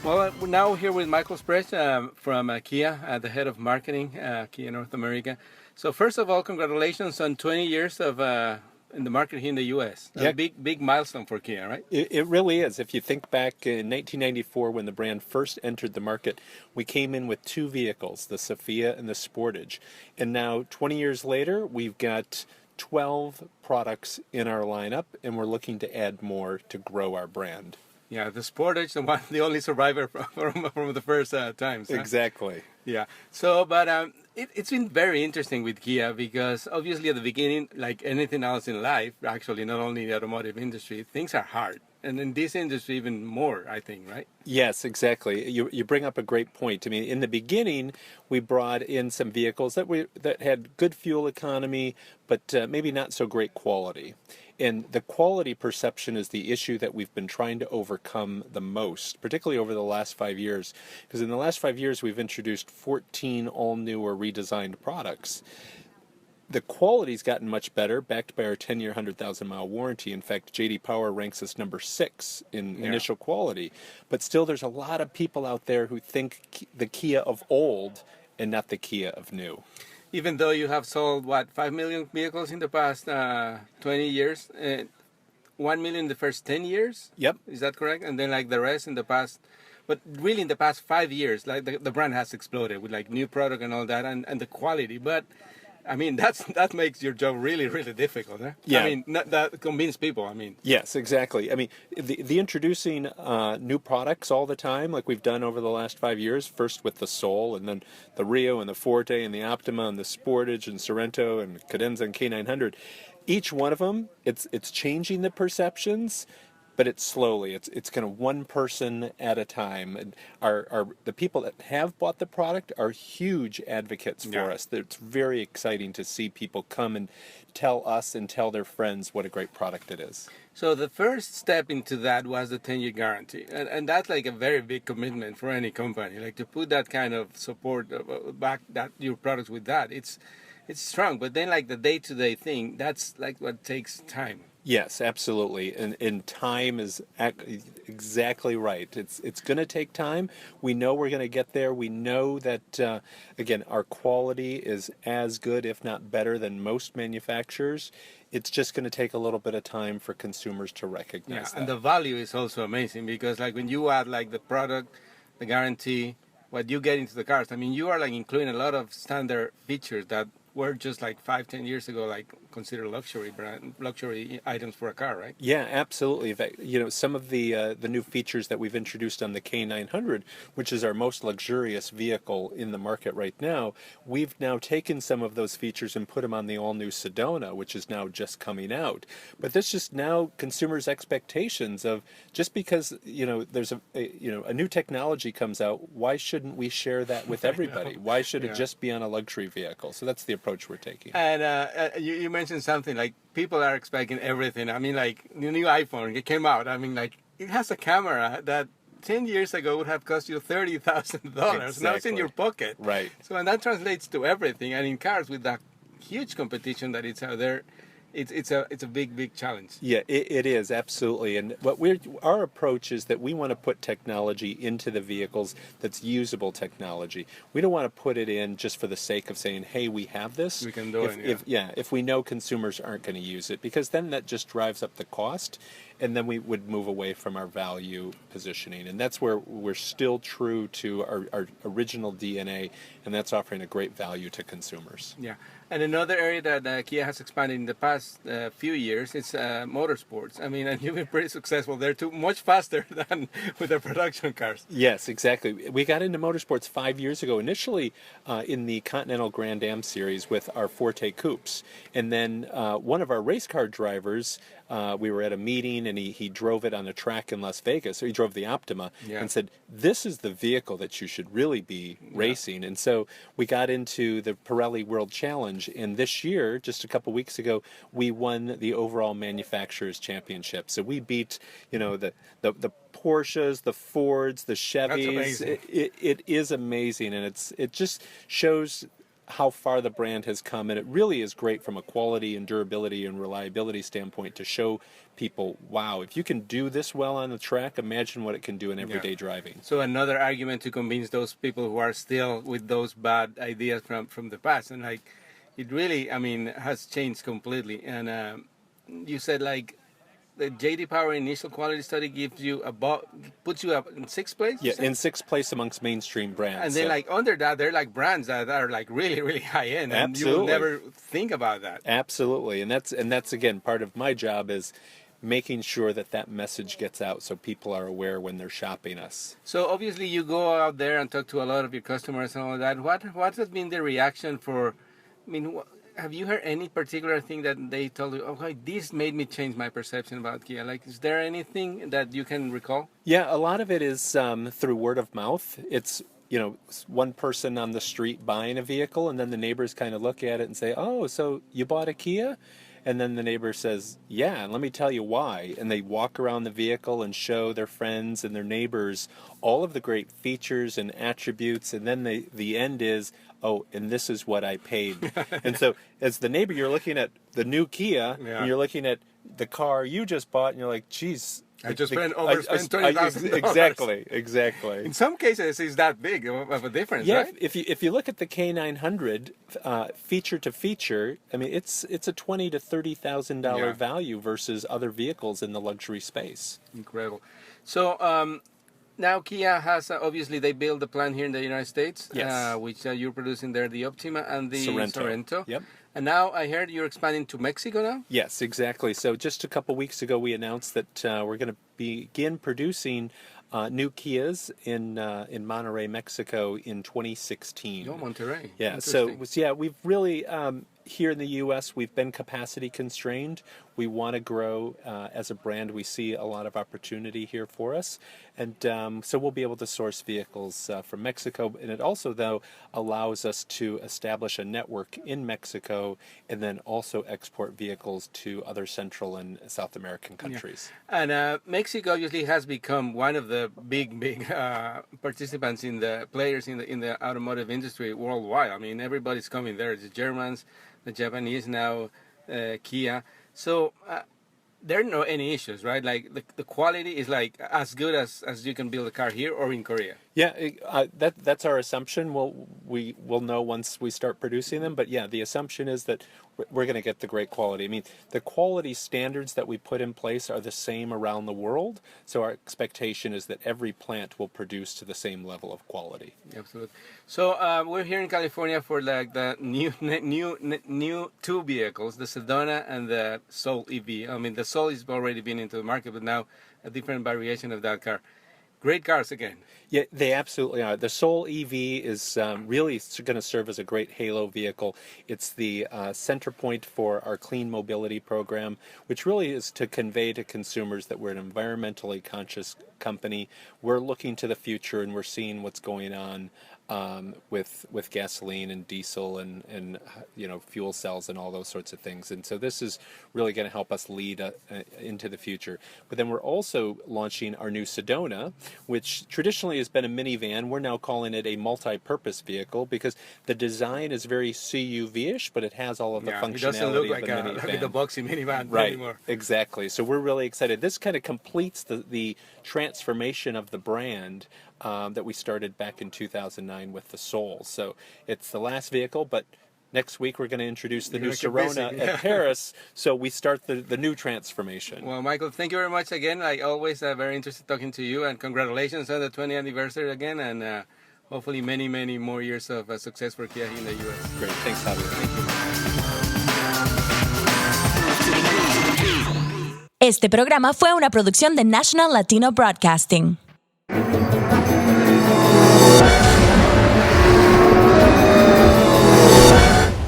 Well, we're now here with Michael Sprauge from Kia, the head of marketing, Kia North America. So first of all, congratulations on 20 years of in the market here in the U.S. A Yeah, big milestone for Kia, right? it really is. If you think back in 1994 when the brand first entered the market, we came in with two vehicles, the Sophia and the Sportage. And now 20 years later, we've got 12 products in our lineup, and we're looking to add more to grow our brand. Yeah, the Sportage, the only survivor from the first times. Huh? Exactly. Yeah. So, but it's been very interesting with Kia because obviously at the beginning, like anything else in life, actually not only the automotive industry, things are hard, and in this industry even more, I think, right? Yes, exactly. You bring up a great point. I mean, in the beginning, we brought in some vehicles that had good fuel economy, but maybe not so great quality. And the quality perception is the issue that we've been trying to overcome the most, particularly over the last 5 years. Because in the last 5 years, we've introduced 14 all-new or redesigned products. The quality's gotten much better, backed by our 10-year, 100,000-mile warranty. In fact, J.D. Power ranks us number 6 in initial quality. But still, there's a lot of people out there who think the Kia of old and not the Kia of new. Even though you have sold, 5 million vehicles in the past 20 years, 1 million in the first 10 years? Yep. Is that correct? And then like the rest in the past, but really in the past 5 years, like the brand has exploded with like new product and all that and the quality. But I mean, that makes your job really, really difficult. Huh? Yeah. I mean, not that convince people. I mean. Yes, exactly. I mean, the introducing new products all the time, like we've done over the last 5 years, first with the Soul, and then the Rio and the Forte and the Optima and the Sportage and Sorento and Cadenza and K900. Each one of them, it's changing the perceptions, but it's slowly. It's kind of one person at a time. And the people that have bought the product are huge advocates for us. It's very exciting to see people come and tell us and tell their friends what a great product it is. So the first step into that was the 10-year guarantee, and that's like a very big commitment for any company. Like to put that kind of support back that your products with that, it's strong. But then like the day-to-day thing, that's like what takes time. Yes, absolutely, and time is exactly right. It's going to take time. We know we're going to get there. We know that again, our quality is as good, if not better, than most manufacturers. It's just going to take a little bit of time for consumers to recognize that. And the value is also amazing because like when you add like the product, the guarantee, what you get into the cars. I mean, you are like including a lot of standard features that were just like 5-10 years ago like considered luxury items for a car, right? Yeah, absolutely. In fact, some of the new features that we've introduced on the K900, which is our most luxurious vehicle in the market right now, we've now taken some of those features and put them on the all-new Sedona, which is now just coming out. But this just now consumers' expectations of just because there's a new technology comes out, why shouldn't we share that with everybody? Why should it just be on a luxury vehicle? So that's the approach we're taking. And you mentioned something like people are expecting everything. I mean, like the new iPhone, it came out. I mean, like it has a camera that 10 years ago would have cost you $30,000. Exactly. Now it's in your pocket. Right. So, and that translates to everything. And in cars with that huge competition that it's out there, it's a big challenge. Yeah, it is, absolutely. And our approach is that we want to put technology into the vehicles that's usable technology. We don't want to put it in just for the sake of saying, hey, we have this. We can do it, if we know consumers aren't going to use it, because then that just drives up the cost, and then we would move away from our value positioning. And that's where we're still true to our original DNA, and that's offering a great value to consumers. Yeah. And another area that Kia has expanded in the past few years is motorsports. I mean, and you've been pretty successful there too, much faster than with the production cars. Yes, exactly. We got into motorsports 5 years ago, initially in the Continental Grand Am Series with our Forte Coupes. And then one of our race car drivers, we were at a meeting and he drove it on a track in Las Vegas. So he drove the Optima and said, this is the vehicle that you should really be racing. And so we got into the Pirelli World Challenge. And this year, just a couple weeks ago, we won the overall manufacturers championship. So we beat, the Porsches, the Fords, the Chevys. That's amazing. It is amazing, and it just shows how far the brand has come, and it really is great from a quality and durability and reliability standpoint to show people, wow, if you can do this well on the track, imagine what it can do in everyday driving. So another argument to convince those people who are still with those bad ideas from the past, and like it really, I mean, has changed completely. And you said like the J.D. Power initial quality study gives you puts you up in sixth place. Yeah, in sixth place amongst mainstream brands. And then like under that, they're like brands that are like really, really high end, and Absolutely. you will never think about that. Absolutely, and that's again part of my job is making sure that message gets out so people are aware when they're shopping us. So obviously you go out there and talk to a lot of your customers and all that. What has been the reaction for? I mean, have you heard any particular thing that they told you, okay, this made me change my perception about Kia? Like, is there anything that you can recall? Yeah, a lot of it is through word of mouth. It's, one person on the street buying a vehicle, and then the neighbors kind of look at it and say, oh, so you bought a Kia? And then the neighbor says, yeah, and let me tell you why. And they walk around the vehicle and show their friends and their neighbors all of the great features and attributes. And then the end is, oh, and this is what I paid. And so as the neighbor, you're looking at the new Kia, and you're looking at the car you just bought, and you're like, geez. I just overspent $20,000. Exactly. In some cases, it's that big of a difference, yeah, right? If you look at the K900 feature to feature, I mean, it's a $20,000 to $30,000 value versus other vehicles in the luxury space. Incredible. So now Kia has obviously they build the plant here in the United States, which you're producing there, the Optima and the Sorento. Yep. And now I heard you're expanding to Mexico now? Yes, exactly. So just a couple weeks ago, we announced that we're going to begin producing new Kias in Monterrey, Mexico in 2016. Oh, Monterrey. Yeah, so we've really, here in the U.S., we've been capacity constrained. We want to grow as a brand. We see a lot of opportunity here for us. And so we'll be able to source vehicles from Mexico. And it also, though, allows us to establish a network in Mexico and then also export vehicles to other Central and South American countries. Yeah. And Mexico obviously has become one of the big participants in the players in the automotive industry worldwide. I mean, everybody's coming there. The Germans, the Japanese now, Kia. So there are no any issues, right? Like the quality is like as good as you can build a car here or in Korea. Yeah, that's our assumption. We'll know once we start producing them. But yeah, the assumption is that we're going to get the great quality. I mean, the quality standards that we put in place are the same around the world. So our expectation is that every plant will produce to the same level of quality. Absolutely. So we're here in California for like the new two vehicles, the Sedona and the Soul EV. I mean, the Soul has already been into the market, but now a different variation of that car. Great cars again. Yeah, they absolutely are. The Soul EV is really going to serve as a great halo vehicle. It's the center point for our clean mobility program, which really is to convey to consumers that we're an environmentally conscious company. We're looking to the future and we're seeing what's going on with gasoline and diesel and fuel cells and all those sorts of things. And so this is really going to help us lead into the future. But then we're also launching our new Sedona, which traditionally has been a minivan. We're now calling it a multi-purpose vehicle because the design is very CUV-ish, but it has all of the functionality it doesn't look like of a minivan. Like the boxy minivan right, anymore. Exactly. So we're really excited. This kind of completes the transformation of the brand that we started back in 2009 with the Soul. So it's the last vehicle, but next week we're going to introduce the new Sorona at Paris, so we start the new transformation. Well, Michael, thank you very much again. Like always, very interested talking to you, and congratulations on the 20th anniversary again, and hopefully many, many more years of success for Kia here in the U.S. Great. Thanks, Javier. Este programa fue una producción de National Latino Broadcasting.